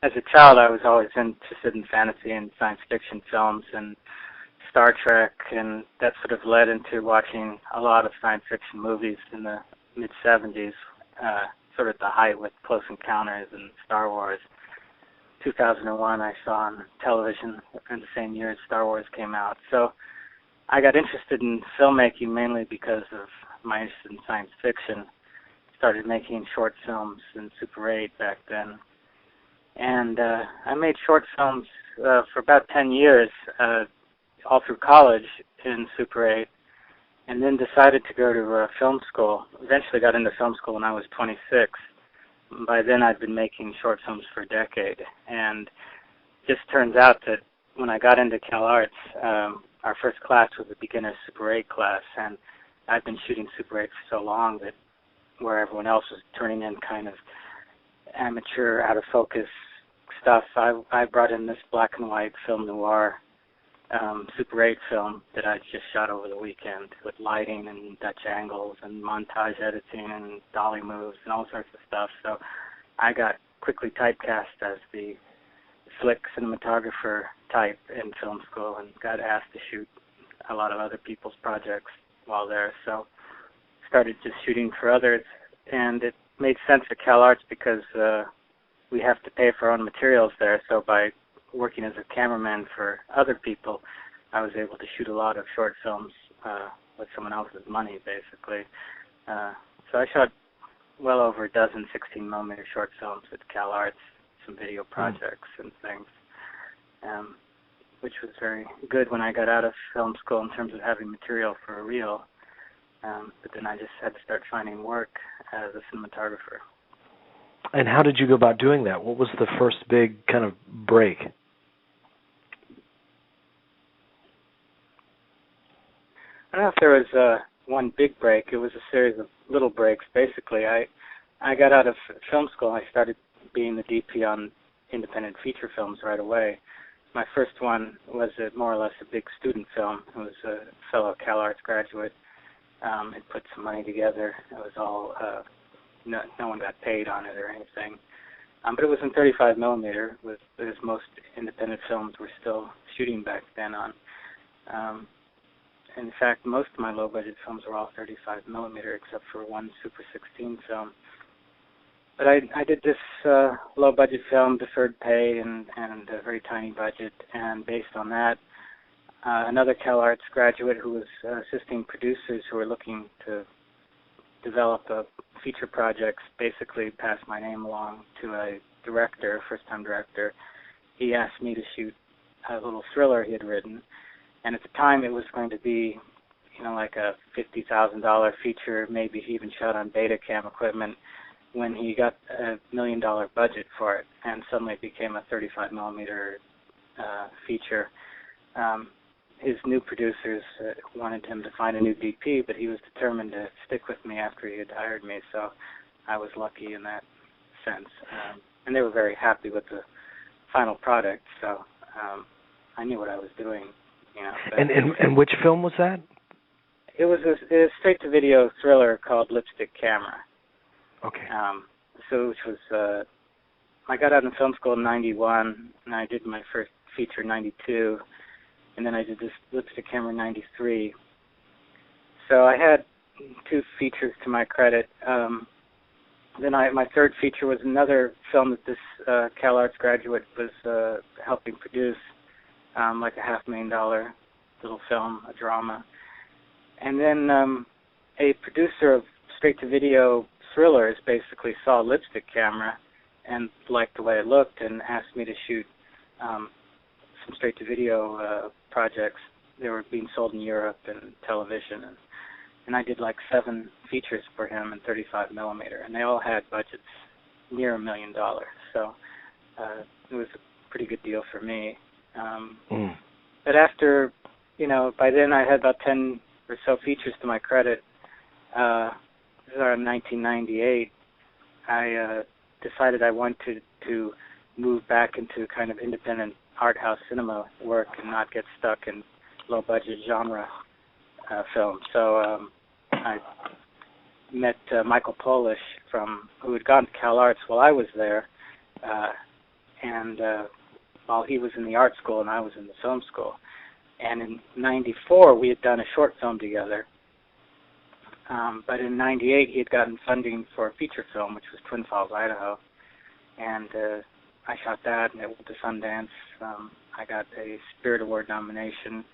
as a child, I was always interested in fantasy and science fiction films and Star Trek, and that sort of led into watching a lot of science fiction movies in the mid-'70s, sort of at the height with Close Encounters and Star Wars. 2001 I saw on television in the same year as Star Wars came out. So I got interested in filmmaking mainly because of my interest in science fiction. Started making short films in Super 8 back then. And I made short films for about 10 years, all through college in Super 8, and then decided to go to film school. Eventually got into film school when I was 26. By then I'd been making short films for a decade. And it just turns out that when I got into Cal Arts, our first class was a beginner Super 8 class, and I'd been shooting Super 8 for so long that where everyone else was turning in kind of amateur, out-of-focus stuff, I brought in this black and white film noir Super 8 film that I just shot over the weekend with lighting and Dutch angles and montage editing and dolly moves and all sorts of stuff. So I got quickly typecast as the slick cinematographer type in film school and got asked to shoot a lot of other people's projects while there. So started just shooting for others, and it made sense at Cal Arts because we have to pay for our own materials there. So by working as a cameraman for other people, I was able to shoot a lot of short films with someone else's money, basically. So I shot well over a dozen 16-millimeter short films at Cal Arts, some video projects and things, which was very good when I got out of film school in terms of having material for a reel. But then I just had to start finding work as a cinematographer. And how did you go about doing that? What was the first big kind of break? I don't know if there was one big break. It was a series of little breaks. Basically, I got out of film school. I started being the DP on independent feature films right away. My first one was more or less a big student film. It was a fellow Cal Arts graduate. Had put some money together. It was all, no one got paid on it or anything. But it was in 35 millimeter, as most independent films were still shooting back then on. In fact, most of my low-budget films were all 35 millimeter, except for one Super 16 film. But I did this low-budget film, deferred pay, and a very tiny budget, and based on that, another Cal Arts graduate who was assisting producers who were looking to develop feature projects basically passed my name along to a director, first-time director. He asked me to shoot a little thriller he had written, and at the time it was going to be, like a $50,000 feature, maybe he even shot on Betacam equipment, when he got $1 million budget for it, and suddenly it became a 35 millimeter feature. His new producers wanted him to find a new DP, but he was determined to stick with me after he had hired me, so I was lucky in that sense. And they were very happy with the final product, so I knew what I was doing. And which film was that? It was a straight-to-video thriller called Lipstick Camera. Okay. Which was, I got out in film school in 91, and I did my first feature in 92, and then I did this Lipstick Camera in 93. So I had 2 features to my credit. Then my third feature was another film that this Cal Arts graduate was helping produce, like a $500,000 little film, a drama. And then a producer of straight-to-video thrillers basically saw Lipstick Camera and liked the way it looked and asked me to shoot some straight-to-video projects. They were being sold in Europe and television, and I did like 7 features for him in 35 millimeter, and they all had budgets near $1 million. So it was a pretty good deal for me. But after, by then I had about 10 or so features to my credit. This is around 1998. I decided I wanted to move back into kind of independent art house cinema work and not get stuck in low-budget genre film. So I met Michael Polish who had gone to Cal Arts while I was there, and and while he was in the art school and I was in the film school. And in '94, we had done a short film together. But in '98, he had gotten funding for a feature film, which was Twin Falls, Idaho. And I shot that, and it went to Sundance. I got a Spirit Award nomination.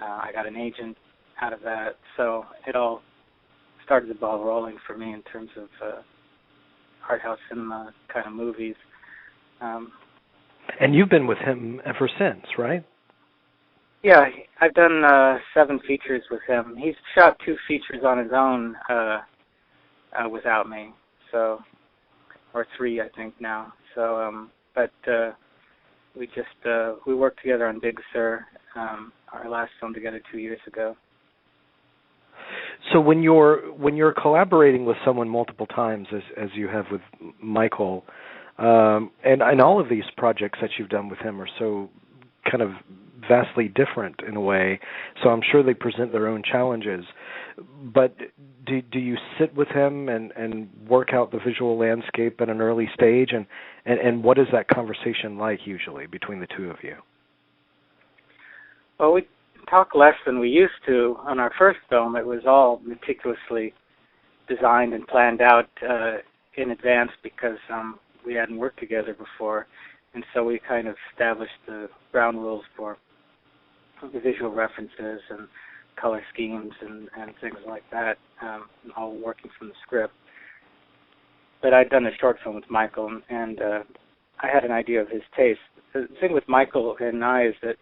I got an agent out of that. So it all started the ball rolling for me in terms of art house cinema kind of movies. And you've been with him ever since, right? Yeah, I've done 7 features with him. He's shot 2 features on his own without me, so, or 3 I think now. So, but we worked together on Big Sur, our last film together 2 years ago. So when you're collaborating with someone multiple times, as you have with Michael, and all of these projects that you've done with him are so kind of vastly different in a way, so I'm sure they present their own challenges. But do you sit with him and work out the visual landscape at an early stage, and what is that conversation like usually between the two of you? Well, we talk less than we used to. On our first film, it was all meticulously designed and planned out in advance because we hadn't worked together before, and so we kind of established the ground rules for the visual references and color schemes and things like that, all working from the script. But I'd done a short film with Michael, and I had an idea of his taste. The thing with Michael and I is that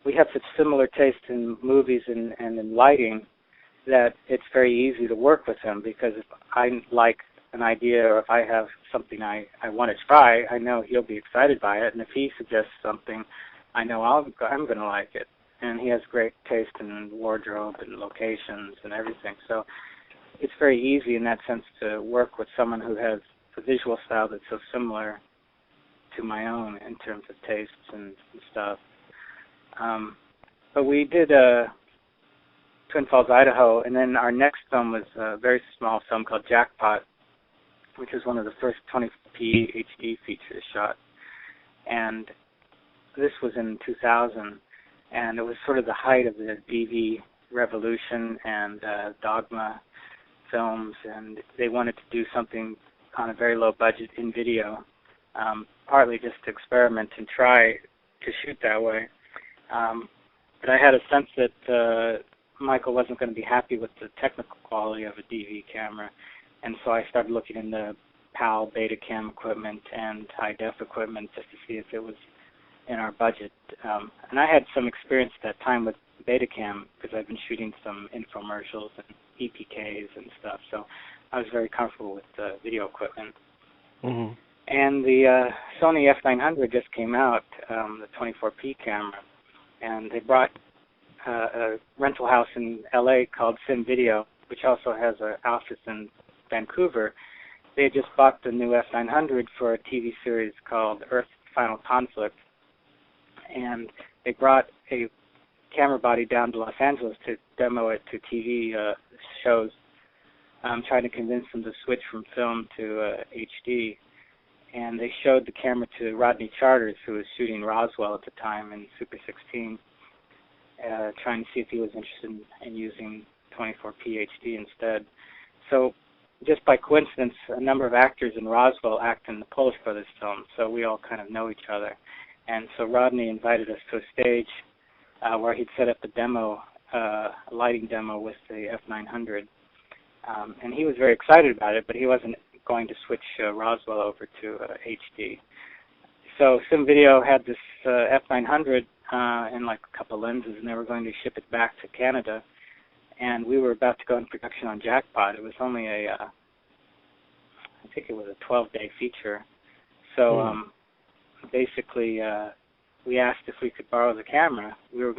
we have such similar taste in movies and in lighting that it's very easy to work with him, because if I like an idea or if I have something I want to try, I know he'll be excited by it, and if he suggests something, I know I'm going to like it. And he has great taste in wardrobe and locations and everything. So it's very easy in that sense to work with someone who has a visual style that's so similar to my own in terms of tastes and stuff. But we did Twin Falls, Idaho, and then our next film was a very small film called Jackpot, which was one of the first 20p HD features shot. And this was in 2000. And it was sort of the height of the DV revolution and Dogma films, and they wanted to do something on a very low budget in video, partly just to experiment and try to shoot that way. But I had a sense that Michael wasn't going to be happy with the technical quality of a DV camera, and so I started looking into PAL Betacam equipment and high-def equipment just to see if it was in our budget. And I had some experience at that time with Betacam because I've been shooting some infomercials and EPKs and stuff, so I was very comfortable with video equipment. Mm-hmm. And the Sony F900 just came out, the 24p camera, and they brought a rental house in LA called Sim Video, which also has an office in Vancouver. They had just bought the new F900 for a TV series called Earth Final Conflict, and they brought a camera body down to Los Angeles to demo it to TV shows, trying to convince them to switch from film to HD. And they showed the camera to Rodney Charters, who was shooting Roswell at the time in Super 16, trying to see if he was interested in using 24p HD instead. So just by coincidence, a number of actors in Roswell act in the Polish Brothers film, so we all kind of know each other. And so Rodney invited us to a stage where he'd set up a demo, a lighting demo with the F900. And he was very excited about it, but he wasn't going to switch Roswell over to HD. So Sim Video had this F900 and like a couple lenses, and they were going to ship it back to Canada. And we were about to go in production on Jackpot. It was only I think it was a 12-day feature. So basically, we asked if we could borrow the camera. We were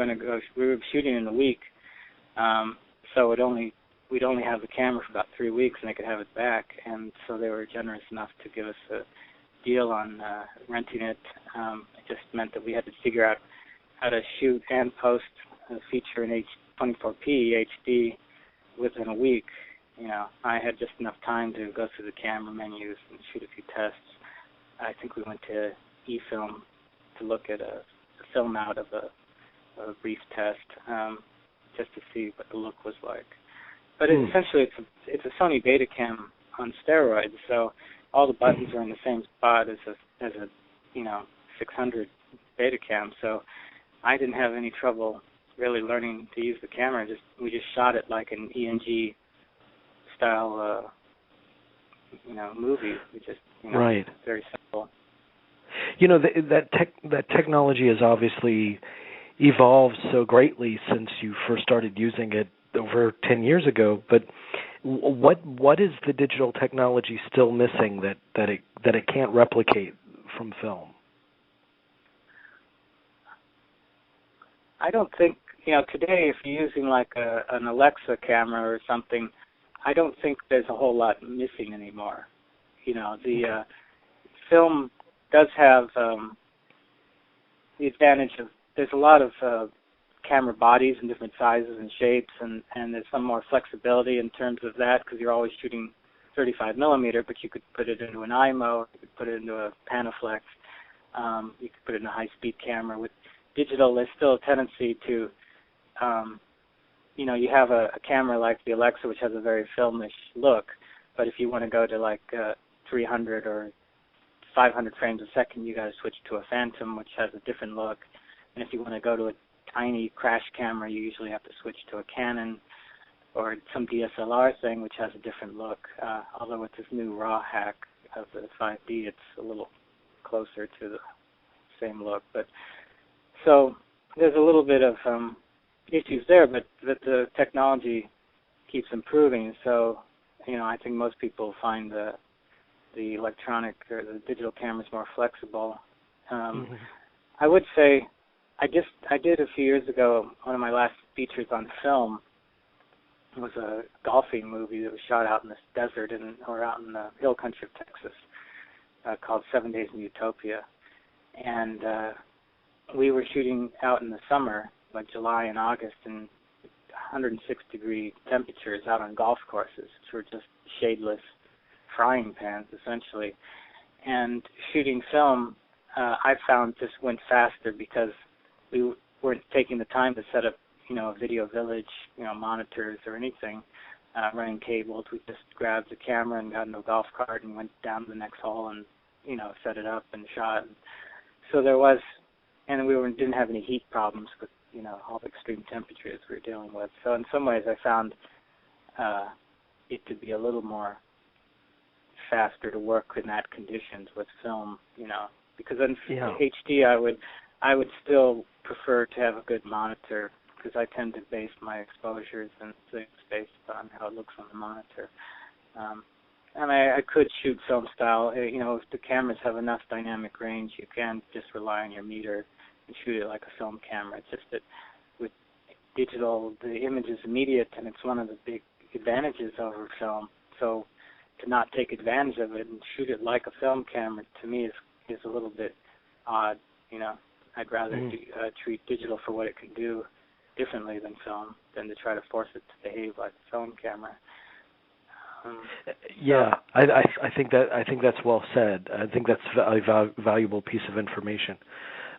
shooting in a week, so we'd only have the camera for about 3 weeks, and they could have it back. And so they were generous enough to give us a deal on renting it. It just meant that we had to figure out how to shoot and post a feature in 24p HD within a week. You know, I had just enough time to go through the camera menus and shoot a few tests. I think we went to eFilm to look at a film out of a brief test, just to see what the look was like. But essentially, it's a Sony Betacam on steroids, so all the buttons are in the same spot as a 600 Betacam. So I didn't have any trouble really learning to use the camera. We just shot it like an ENG style, movie. We just, right. Very simple. That technology has obviously evolved so greatly since you first started using it over 10 years ago. But what is the digital technology still missing that it can't replicate from film? I don't think, today if you're using like an Alexa camera or something, I don't think there's a whole lot missing anymore. The film does have the advantage of there's a lot of camera bodies in different sizes and shapes, and there's some more flexibility in terms of that because you're always shooting 35 millimeter, but you could put it into an IMO, you could put it into a Panaflex, you could put it in a high-speed camera. With digital, there's still a tendency to, you have a camera like the Alexa, which has a very filmish look, but if you want to go to like 300 or 500 frames a second, you got to switch to a Phantom, which has a different look. And if you want to go to a tiny crash camera, you usually have to switch to a Canon or some DSLR thing, which has a different look. Although with this new RAW hack of the 5D, it's a little closer to the same look. But so there's a little bit of issues there, but the technology keeps improving. So, I think most people find the electronic or the digital cameras more flexible. I would say I did a few years ago, one of my last features on film was a golfing movie that was shot out in this desert or out in the hill country of Texas called 7 Days in Utopia. And we were shooting out in the summer, like July and August, in 106-degree temperatures out on golf courses, which were just shadeless frying pans, essentially. And shooting film, I found just went faster because we weren't taking the time to set up, a video village, monitors or anything, running cables. We just grabbed the camera and got into a golf cart and went down to the next hole and, set it up and shot. So there was, and we didn't have any heat problems with, all the extreme temperatures we were dealing with. So in some ways I found it to be a little more faster to work in that conditions with film, because in HD I would still prefer to have a good monitor because I tend to base my exposures and things based on how it looks on the monitor. And I could shoot film style, if the cameras have enough dynamic range, you can just rely on your meter and shoot it like a film camera. It's just that with digital, the image is immediate, and it's one of the big advantages over film. So to not take advantage of it and shoot it like a film camera, to me, is a little bit odd. I'd rather treat digital for what it can do differently than film than to try to force it to behave like a film camera. I think that's well said. I think that's a valuable piece of information.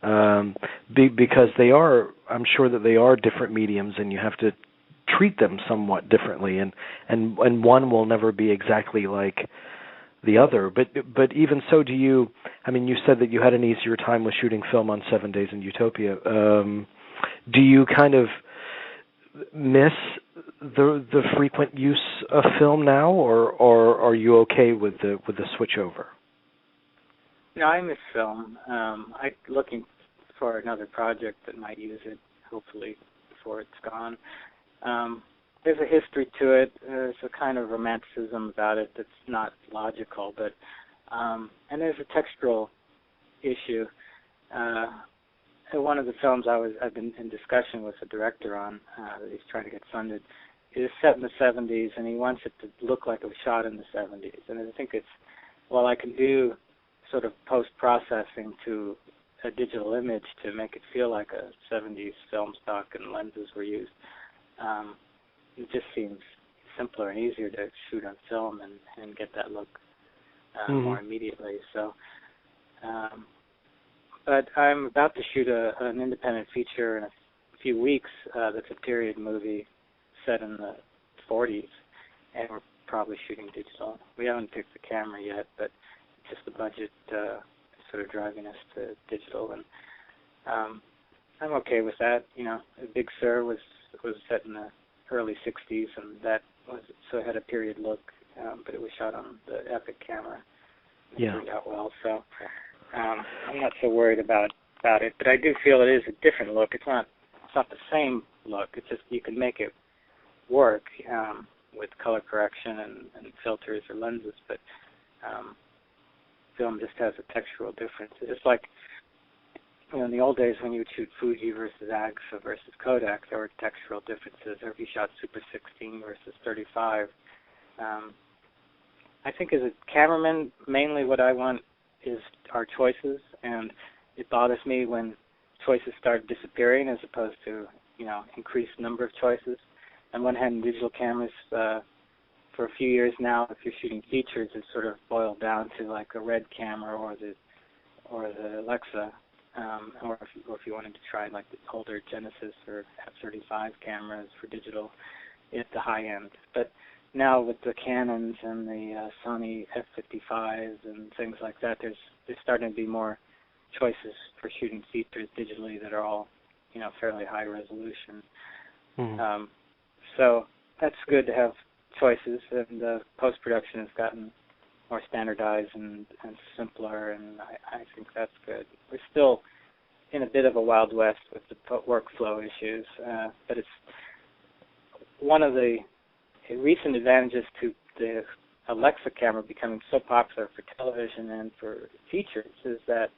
Because I'm sure that they are different mediums, and you have to treat them somewhat differently, and one will never be exactly like the other. But even so, you said that you had an easier time with shooting film on 7 Days in Utopia. Do you kind of miss the frequent use of film now, or are you okay with the switch over? No, I miss film. I'm looking for another project that might use it, hopefully, before it's gone. There's a history to it. There's a kind of romanticism about it that's not logical, but and there's a textural issue. One of the films I've been in discussion with the director on that he's trying to get funded is set in the 70s, and he wants it to look like it was shot in the 70s. And I think while I can do sort of post-processing to a digital image to make it feel like a 70s film stock and lenses were used, it just seems simpler and easier to shoot on film and get that look more immediately. So, but I'm about to shoot an independent feature in a few weeks that's a period movie set in the 40s, and we're probably shooting digital. We haven't picked the camera yet, but just the budget is sort of driving us to digital, and I'm okay with that. You know, Big Sur was set in the early 60s, and that was, so it had a period look, but it was shot on the Epic camera. It turned out well, so I'm not so worried about it, but I do feel it is a different look. It's not the same look. It's just you can make it work with color correction and filters or lenses, but film just has a textural difference. It's like, you know, in the old days when you would shoot Fuji versus Agfa versus Kodak, there were textural differences. Or if you shot Super 16 versus 35. I think as a cameraman, mainly what I want is our choices, and it bothers me when choices start disappearing as opposed to, you know, increased number of choices. On one hand, digital cameras, for a few years now, if you're shooting features, it's sort of boiled down to like a Red camera or the Alexa, or if you wanted to try like the older Genesis or F-35 cameras for digital at the high end. But now with the Canons and the Sony F-55s and things like that, there's starting to be more choices for shooting features digitally that are all, you know, fairly high resolution. Mm-hmm. So that's good to have choices, and the post-production has gotten more standardized and simpler, and I think that's good. We're still in a bit of a Wild West with the workflow issues, but it's one of the recent advantages to the Alexa camera becoming so popular for television and for features is that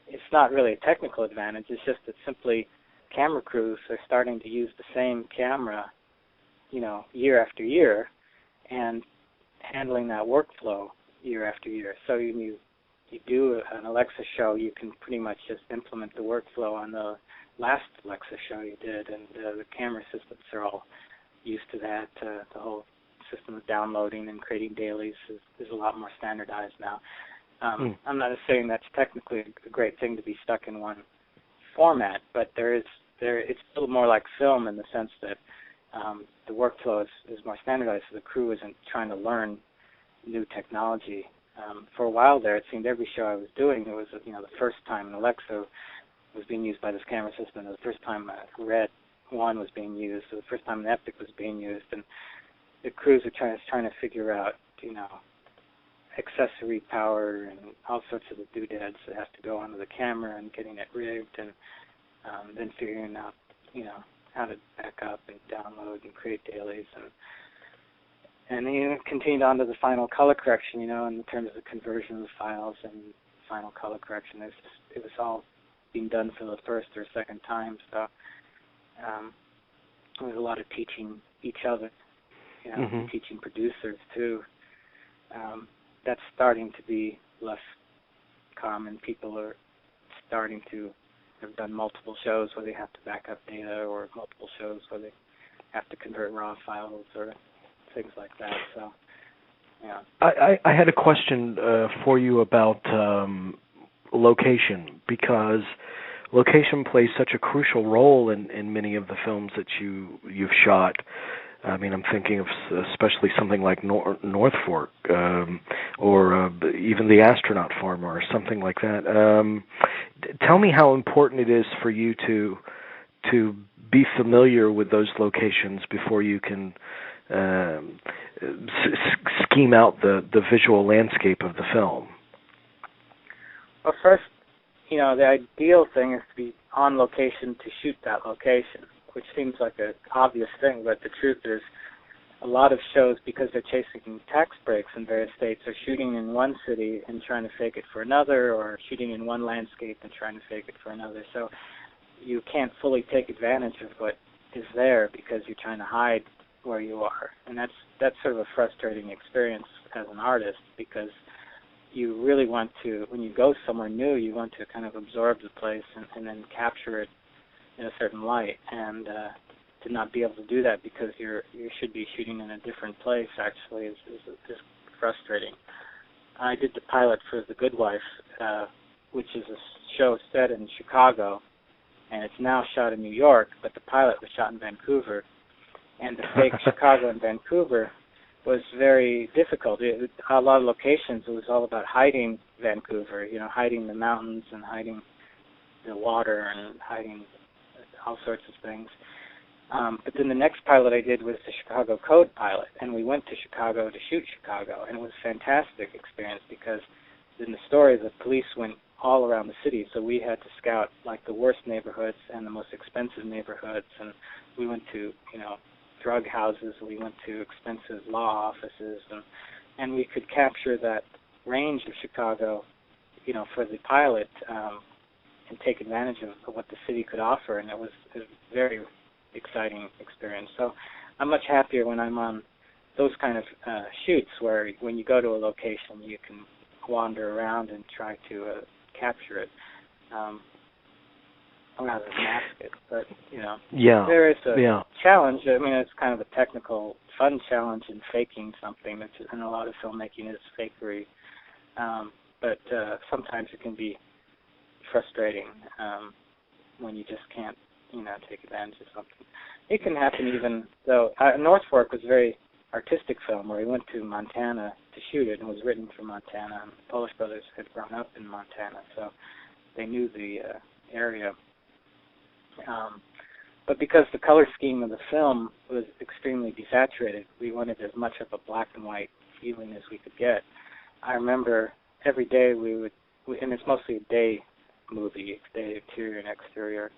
it's not really a technical advantage. It's just that simply camera crews are starting to use the same camera, you know, year after year, and handling that workflow year after year. So you do an Alexa show, you can pretty much just implement the workflow on the last Alexa show you did, and the camera systems are all used to that. The whole system of downloading and creating dailies is a lot more standardized now. I'm not saying that's technically a great thing to be stuck in one format, but it's still more like film in the sense that the workflow is more standardized, so the crew isn't trying to learn new technology. For a while there, it seemed every show I was doing, it was, you know, the first time an Alexa was being used by this camera system, the first time Red 1 was being used, the first time an Epic was being used, and the crews are trying to figure out, you know, accessory power and all sorts of the doodads that have to go onto the camera and getting it rigged, and then figuring out, you know, how to back up and download and create dailies, and then you continued on to the final color correction, you know, in terms of the conversion of the files and final color correction. It was all being done for the first or second time, so there was a lot of teaching each other, you know, teaching producers too. That's starting to be less common. People are starting to have done multiple shows where they have to back up data, or multiple shows where they have to convert raw files or things like that. So, yeah. I had a question for you about location, because location plays such a crucial role in many of the films that you've shot. I mean, I'm thinking of especially something like North Fork, or even the Astronaut Farmer, or something like that. Tell me how important it is for you to be familiar with those locations before you can scheme out the visual landscape of the film. Well, first, you know, the ideal thing is to be on location to shoot that location, which seems like an obvious thing, but the truth is a lot of shows, because they're chasing tax breaks in various states, are shooting in one city and trying to fake it for another, or shooting in one landscape and trying to fake it for another. So you can't fully take advantage of what is there because you're trying to hide where you are. And that's sort of a frustrating experience as an artist, because you really want to, when you go somewhere new, you want to kind of absorb the place and then capture it in a certain light, and to not be able to do that because you should be shooting in a different place actually is frustrating. I did the pilot for The Good Wife, which is a show set in Chicago, and it's now shot in New York, but the pilot was shot in Vancouver. And to fake Chicago and Vancouver was very difficult. A lot of locations, it was all about hiding Vancouver, hiding the mountains and hiding the water and hiding all sorts of things. But then the next pilot I did was the Chicago Code pilot, and we went to Chicago to shoot Chicago, and it was a fantastic experience because in the story the police went all around the city, so we had to scout like the worst neighborhoods and the most expensive neighborhoods, and we went to, drug houses, we went to expensive law offices, and we could capture that range of Chicago, for the pilot, and take advantage of what the city could offer, and it was a very exciting experience. So I'm much happier when I'm on those kind of shoots where when you go to a location you can wander around and try to capture it rather than mask it. But, there is a challenge. I mean, it's kind of a technical, fun challenge in faking something, and a lot of filmmaking is fakery. But sometimes it can be frustrating when you just can't, take advantage of something. It can happen even though North Fork was a very artistic film where we went to Montana to shoot it, and it was written for Montana. And the Polish brothers had grown up in Montana, so they knew the area. But because the color scheme of the film was extremely desaturated, we wanted as much of a black and white feeling as we could get. I remember every day and it's mostly a day movie, day interior and exterior.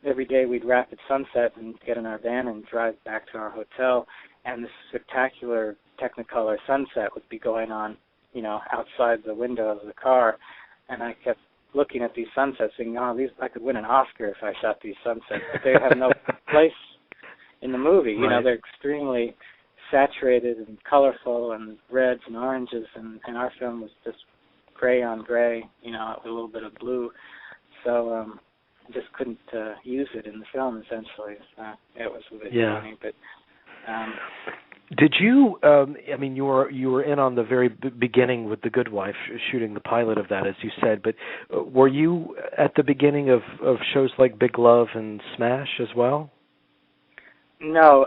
Every day we'd wrap at sunset and get in our van and drive back to our hotel, and this spectacular Technicolor sunset would be going on, outside the window of the car, and I kept looking at these sunsets thinking, I could win an Oscar if I shot these sunsets, but they have no place in the movie. Right. They're extremely saturated and colorful and reds and oranges, and our film was just gray on gray, with a little bit of blue. So just couldn't use it in the film, essentially. It was a bit funny, but... Did you? You were in on the very beginning with The Good Wife, shooting the pilot of that, as you said. But were you at the beginning of shows like Big Love and Smash as well? No,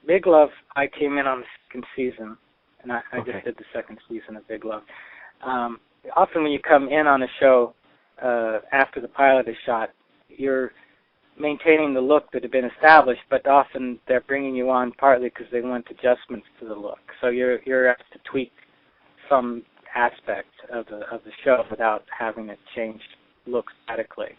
Big Love. I came in on the second season, and I just did the second season of Big Love. Often when you come in on a show after the pilot is shot, you're maintaining the look that had been established, but often they're bringing you on partly because they want adjustments to the look. So you're asked to tweak some aspect of the show without having it change look statically.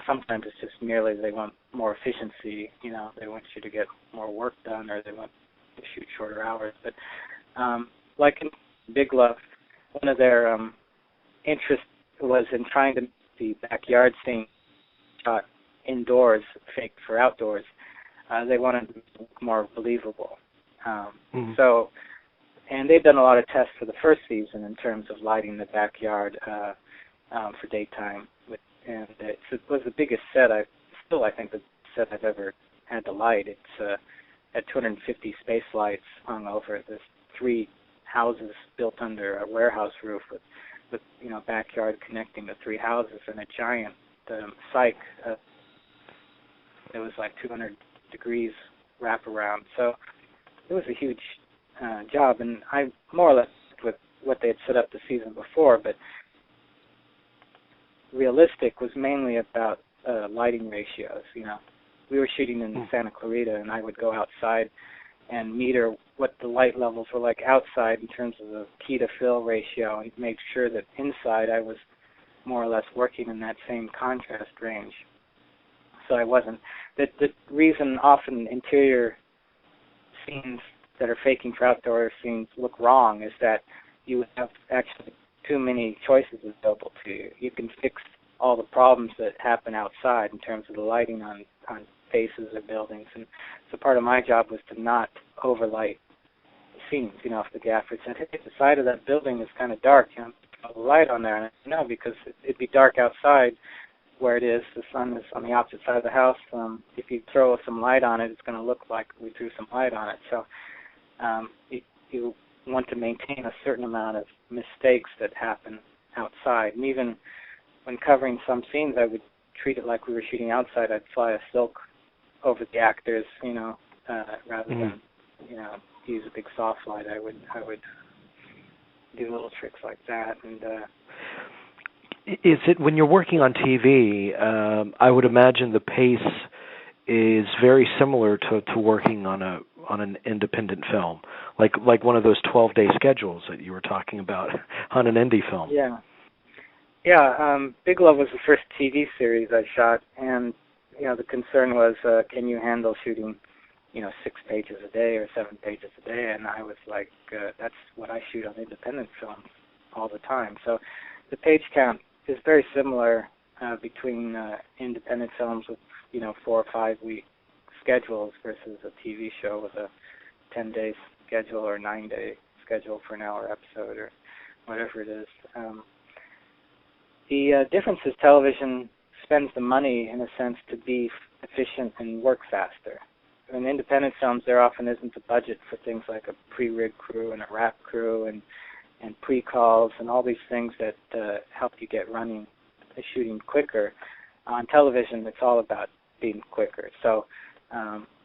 Sometimes it's just merely they want more efficiency. They want you to get more work done, or they want to shoot shorter hours. But like in Big Love, one of their interests was in trying to make the backyard scene shot indoors, faked for outdoors. They wanted to look more believable. So, and they've done a lot of tests for the first season in terms of lighting the backyard for daytime. And it was the biggest set. I think the set I've ever had to light. It's at 250 space lights hung over it. There's 3 houses built under a warehouse roof with backyard connecting the 3 houses, and a giant cyc. It was like 200 degrees wraparound. So it was a huge job, and I more or less with what they had set up the season before, but realistic was mainly about lighting ratios. We were shooting in Santa Clarita, and I would go outside and meter what the light levels were like outside in terms of the key to fill ratio, and make sure that inside I was more or less working in that same contrast range. So I wasn't. The reason often interior scenes that are faking for outdoor scenes look wrong is that you have actually too many choices available to you. You can fix all the problems that happen outside in terms of the lighting on faces or buildings. And so part of my job was to not overlight the scenes. If the gaffer said, hey, the side of that building is kind of dark, put a light on there. And I said, no, because it'd be dark outside where it is. The sun is on the opposite side of the house. If you throw some light on it, it's going to look like we threw some light on it. So you want to maintain a certain amount of mistakes that happen outside. And even when covering some scenes, I would treat it like we were shooting outside. I'd fly a silk over the actors, rather than, use a big soft light. I would do little tricks like that. And is it when you're working on TV? I would imagine the pace is very similar to working on an independent film, like one of those 12-day schedules that you were talking about on an indie film. Yeah. Big Love was the first TV series I shot, and the concern was, can you handle shooting 6 pages a day or 7 pages a day? And I was like, that's what I shoot on independent films all the time. So the page count is very similar between independent films with 4 or 5 week schedules versus a TV show with a 10-day schedule or 9-day schedule for an hour episode or whatever it is. The difference is television spends the money, in a sense, to be efficient and work faster. In independent films, there often isn't a budget for things like a pre-rig crew and a wrap crew and pre-calls and all these things that help you get running the shooting quicker. On television, it's all about being quicker. So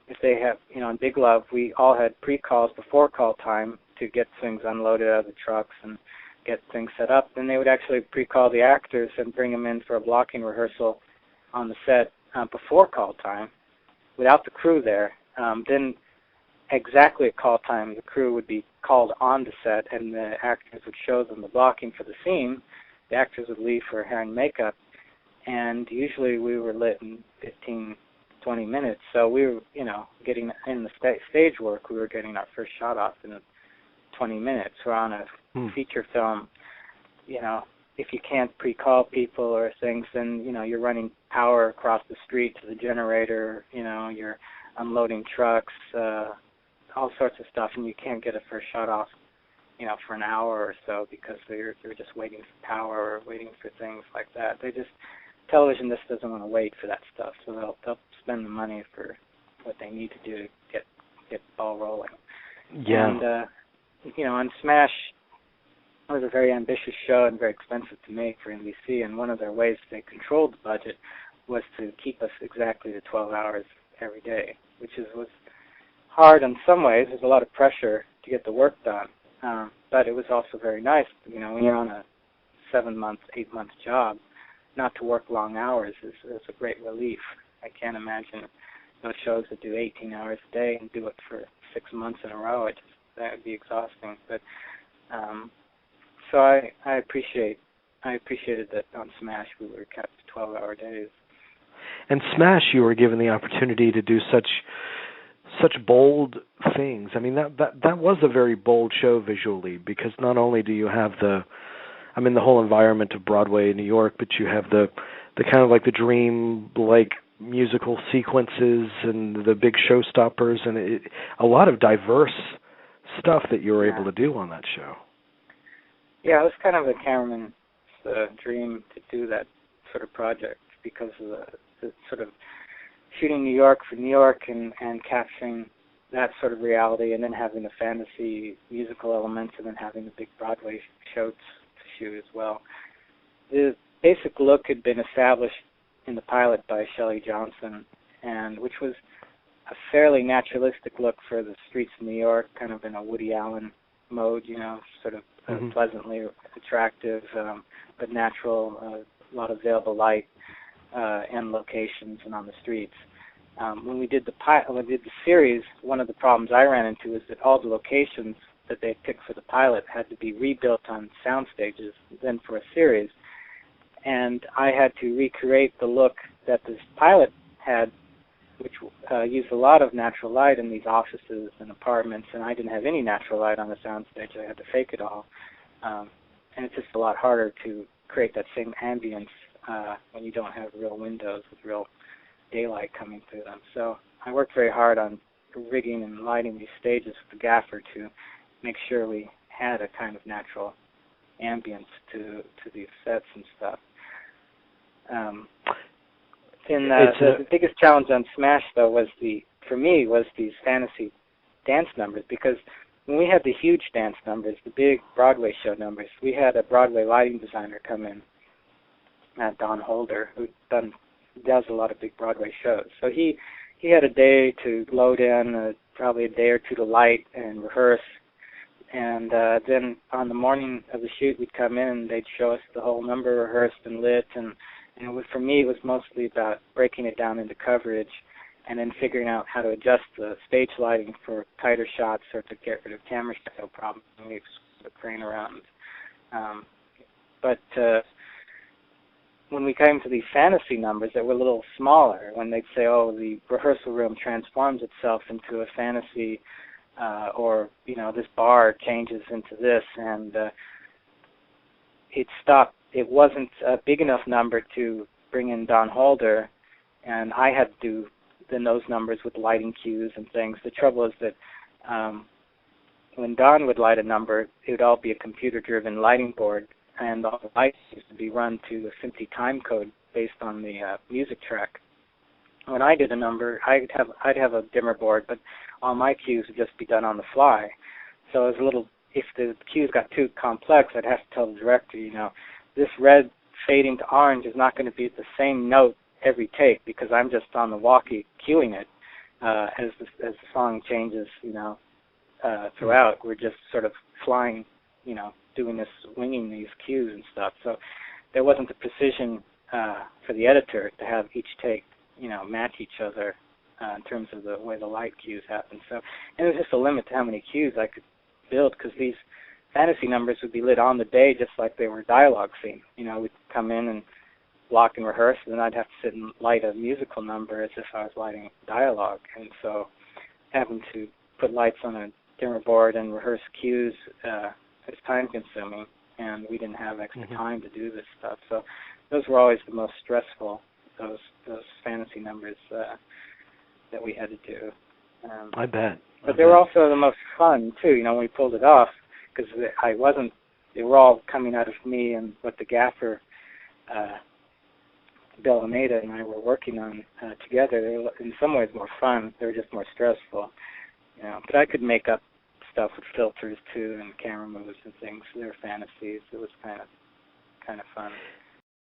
if they have, in Big Love, we all had pre-calls before call time to get things unloaded out of the trucks and get things set up. Then they would actually pre-call the actors and bring them in for a blocking rehearsal on the set before call time without the crew there. Then exactly at call time, the crew would be called on the set and the actors would show them the blocking for the scene. The actors would leave for hair and makeup, and usually we were lit in 15, 20 minutes. So we were, getting in the stage work, we were getting our first shot off in 20 minutes. We're on a feature film, if you can't pre-call people or things, then, you're running power across the street to the generator, you're unloading trucks, all sorts of stuff, and you can't get a first shot off, for an hour or so because they're just waiting for power or waiting for things like that. Television just doesn't want to wait for that stuff, so they'll spend the money for what they need to do to get the ball rolling. Yeah. And, on Smash, it was a very ambitious show and very expensive to make for NBC, and one of their ways they controlled the budget was to keep us exactly to 12 hours every day, which was hard in some ways. There's a lot of pressure to get the work done, but it was also very nice. When you're on a 7-month, 8-month job, not to work long hours is a great relief. I can't imagine those shows that do 18 hours a day and do it for 6 months in a row. That would be exhausting. But so I appreciated that on Smash we were kept 12-hour days. And Smash, you were given the opportunity to do such bold things. I mean, that was a very bold show visually, because not only do you have the whole environment of Broadway, New York, but you have the kind of like the dream like musical sequences and the big showstoppers and a lot of diverse stuff that you were able to do on that show. Yeah, it was kind of a cameraman's dream to do that sort of project because of the sort of shooting New York for New York and capturing that sort of reality, and then having the fantasy musical elements, and then having the big Broadway show to shoot as well. The basic look had been established in the pilot by Shelley Johnson, and which was a fairly naturalistic look for the streets of New York, kind of in a Woody Allen mode, sort of pleasantly attractive, but natural, a lot of available light and locations and on the streets. When we did the series, one of the problems I ran into is that all the locations that they picked for the pilot had to be rebuilt on sound stages then for a series, and I had to recreate the look that this pilot had, which used a lot of natural light in these offices and apartments, and I didn't have any natural light on the sound stage. I had to fake it all, and it's just a lot harder to create that same ambience when you don't have real windows with real daylight coming through them. So I worked very hard on rigging and lighting these stages with the gaffer to make sure we had a kind of natural ambience to these sets and stuff. The biggest challenge on Smash, though, was these fantasy dance numbers, because when we had the huge dance numbers, the big Broadway show numbers, we had a Broadway lighting designer come in, Don Holder, who does a lot of big Broadway shows. So he had a day to load in, probably a day or two to light and rehearse. And then on the morning of the shoot, we'd come in and they'd show us the whole number rehearsed and lit. And for me, it was mostly about breaking it down into coverage and then figuring out how to adjust the stage lighting for tighter shots or to get rid of camera shadow problems. And we the crane around. But when we came to these fantasy numbers that were a little smaller, when they'd say, oh, the rehearsal room transforms itself into a fantasy, or, this bar changes into this, and it stopped. It wasn't a big enough number to bring in Don Holder, and I had to do then those numbers with lighting cues and things. The trouble is that when Don would light a number, it would all be a computer-driven lighting board, and all the lights used to be run to a SMPTE time code based on the music track. When I did a number, I'd have a dimmer board, but all my cues would just be done on the fly. So it was if the cues got too complex, I'd have to tell the director, this red fading to orange is not going to be at the same note every take because I'm just on the walkie cueing it as the song changes, throughout. We're just sort of flying, doing this, winging these cues and stuff. So there wasn't the precision for the editor to have each take, match each other in terms of the way the light cues happen. So, and there was just a limit to how many cues I could build because these fantasy numbers would be lit on the day just like they were dialogue scenes. We'd come in and block and rehearse, and then I'd have to sit and light a musical number as if I was lighting dialogue. And so having to put lights on a dimmer board and rehearse cues is time-consuming, and we didn't have extra time to do this stuff. So those were always the most stressful, those fantasy numbers that we had to do. I bet. But they were also the most fun, too, when we pulled it off, because they were all coming out of me and what the gaffer, Bill Almeida, and I were working on together. They were in some ways more fun. They were just more stressful. But I could make up stuff with filters, too, and camera moves and things. They were fantasies. It was kind of fun.